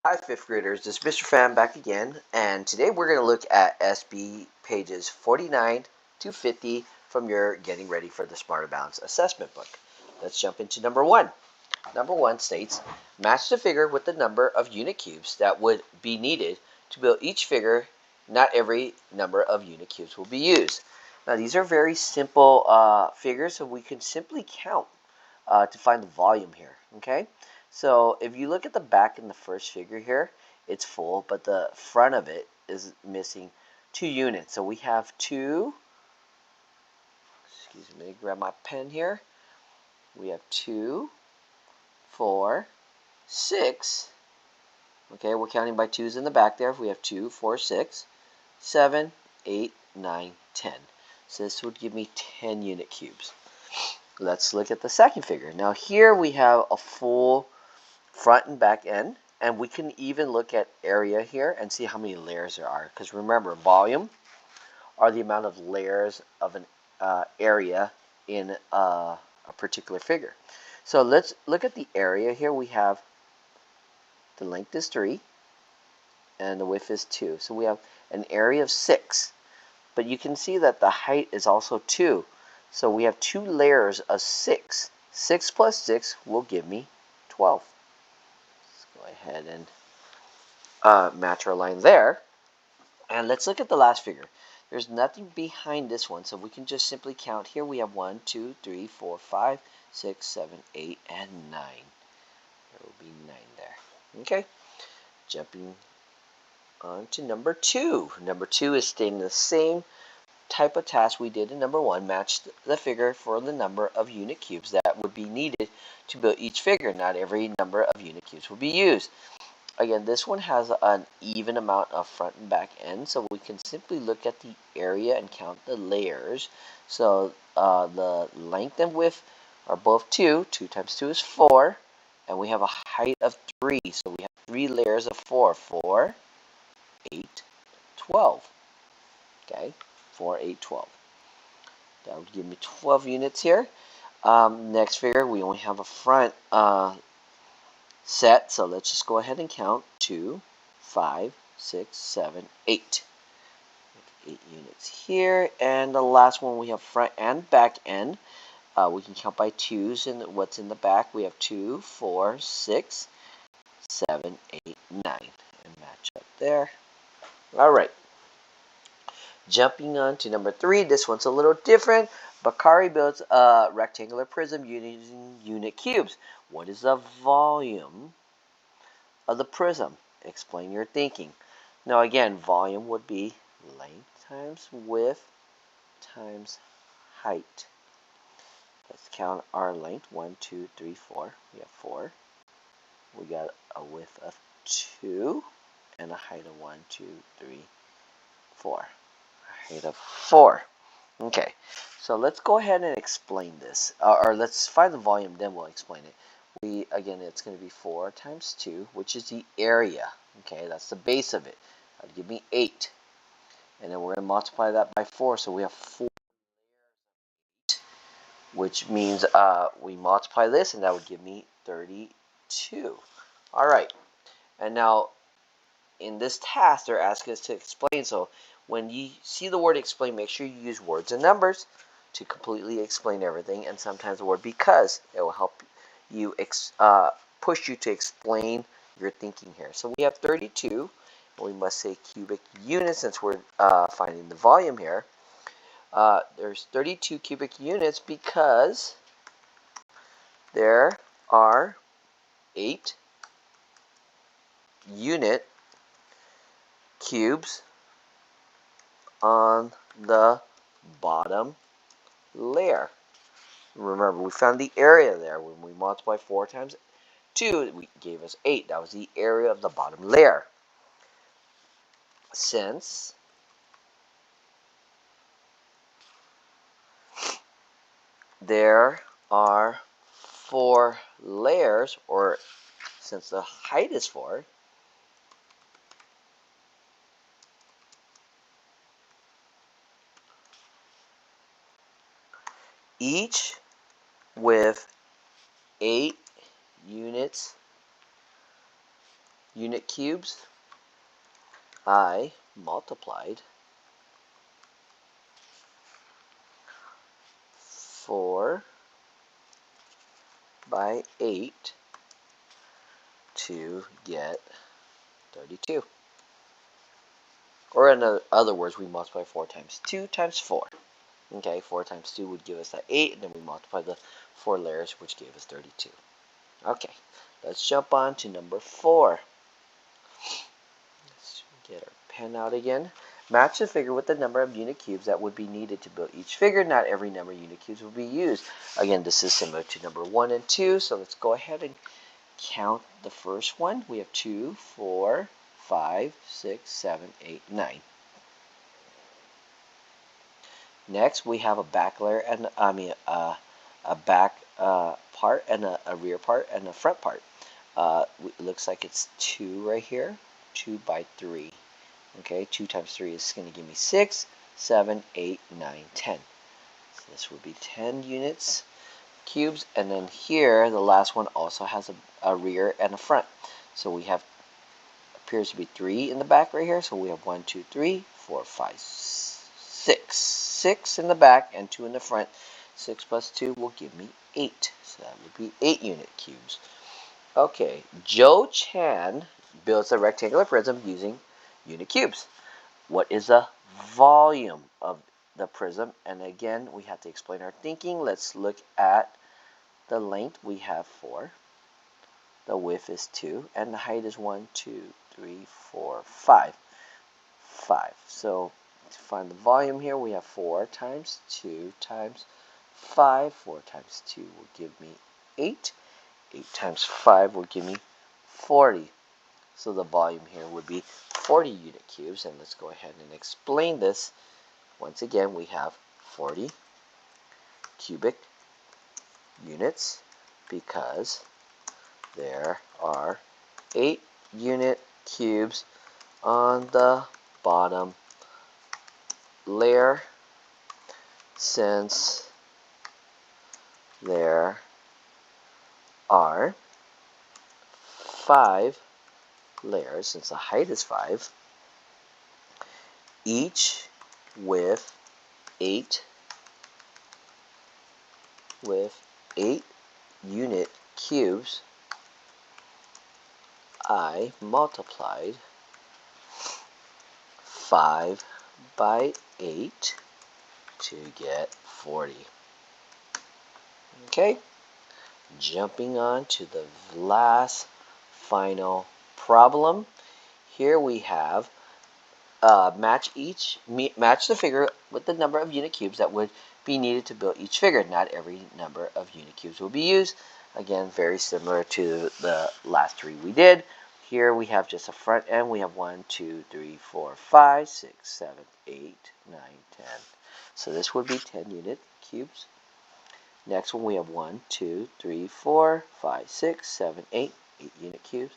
Hi, fifth graders. This is Mr. Fan back again, and today we're going to look at SB pages 49 to 50 from your Getting Ready for the Smarter Balance assessment book. Let's jump into number one. Number one states, match the figure with the number of unit cubes that would be needed to build each figure. Not every number of unit cubes will be used. Now, these are very simple figures, so we can simply count to find the volume here, okay? So if you look at the back in the first figure here, it's full, but the front of it is missing 2 units. So we have 2, excuse me, grab my pen here. We have 2, 4, 6. Okay, we're counting by 2's in the back there. We have 2, 4, 6, 7, 8, 9, 10. So this would give me 10 unit cubes. Let's look at the second figure. Now here we have a full front and back end, and we can even look at area here and see how many layers there are, because remember, volume are the amount of layers of an area in a particular figure. So let's look at the area here. We have the length is 3 and the width is 2, so we have an area of 6, but you can see that the height is also 2, so we have 2 layers of 6. 6 plus 6 will give me 12. Go ahead and match our line there. And let's look at the last figure. There's nothing behind this one, so we can just simply count. Here we have 1, 2, 3, 4, 5, 6, 7, 8, and 9. There will be 9 there. Okay, jumping on to number 2. Number 2 is staying the same type of task we did in number 1. Match the figure for the number of unit cubes that would be needed to build each figure. Not every number of unit cubes will be used. Again, this one has an even amount of front and back end, so we can simply look at the area and count the layers. So the length and width are both 2. 2 times 2 is 4, and we have a height of 3, so we have 3 layers of 4. 4, 8, 12. Okay, 4, 8, 12. That would give me 12 units here. Next figure, we only have a front set, so let's just go ahead and count. 2, 5, 6, 7, 8. 8 units here. And the last one, we have front and back end. We can count by 2's, and what's in the back, we have 2, 4, 6, 7, 8, 9. And match up there. Alright. Jumping on to number 3, this one's a little different. Bakari builds a rectangular prism using unit cubes. What is the volume of the prism? Explain your thinking. Now again, volume would be length times width times height. Let's count our length. 1, 2, 3, 4. We have 4. We got a width of 2 and a height of 1, 2, 3, 4. Height of 4. Okay, so let's go ahead and explain this, or let's find the volume, then we'll explain it. Again, it's going to be 4 times 2, which is the area. Okay, that's the base of it. That would give me 8, and then we're going to multiply that by 4, so we have 4, which means we multiply this, and that would give me 32. All right, and now in this task, they're asking us to explain. So when you see the word explain, make sure you use words and numbers to completely explain everything, and sometimes the word because. It will help you push you to explain your thinking here. So we have 32, and we must say cubic units since we're finding the volume here. There's 32 cubic units because there are 8 unit cubes on the bottom layer. Remember, we found the area there. When we multiply 4 times 2, it gave us 8. That was the area of the bottom layer. Since there are 4 layers, or since the height is 4, each with 8 units unit cubes, I multiplied 4 by 8 to get 32. Or in other words, we multiply 4 times 2 times 4. Okay, 4 times 2 would give us that 8, and then we multiply the 4 layers, which gave us 32. Okay, let's jump on to number 4. Let's get our pen out again. Match the figure with the number of unit cubes that would be needed to build each figure. Not every number of unit cubes will be used. Again, this is similar to number 1 and 2, so let's go ahead and count the first one. We have 2, 4, 5, 6, 7, 8, 9. Next, we have a back layer and a back part and a rear part and a front part. It looks like it's 2 right here, 2 by 3. Okay, 2 times 3 is going to give me 6, 7, 8, 9, 10. So this would be 10 units cubes, and then here the last one also has a rear and a front. So we have appears to be 3 in the back right here. So we have 1, 2, 3, 4, 5, 6. 6 in the back and 2 in the front. 6 plus 2 will give me 8. So that would be 8 unit cubes. Okay, Joe Chan builds a rectangular prism using unit cubes. What is the volume of the prism? And again, we have to explain our thinking. Let's look at the length. We have 4. The width is 2. And the height is 1, 2, 3, 4, 5. 5. So to find the volume here, we have 4 times 2 times 5. 4 times 2 will give me 8. 8 times 5 will give me 40. So the volume here would be 40 unit cubes. And let's go ahead and explain this. Once again, we have 40 cubic units because there are 8 unit cubes on the bottom layer, since there are 5 layers, since the height is 5, each with 8 unit cubes. I multiplied 5 by 8 to get 40. Okay, jumping on to the last final problem. Here we have match the figure with the number of unit cubes that would be needed to build each figure. Not every number of unit cubes will be used. Again, very similar to the last 3 we did. Here we have just a front end. We have 1, 2, 3, 4, 5, 6, 7, 8, 9, 10. So this would be 10 unit cubes. Next one we have 1, 2, 3, 4, 5, 6, 7, 8 unit cubes.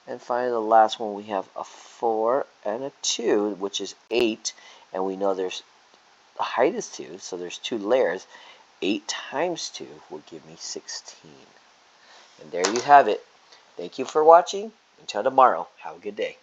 And finally the last one we have a 4 and a 2, which is 8. And we know the height is 2, so there's 2 layers. 8 times 2 will give me 16. And there you have it. Thank you for watching. Until tomorrow, have a good day.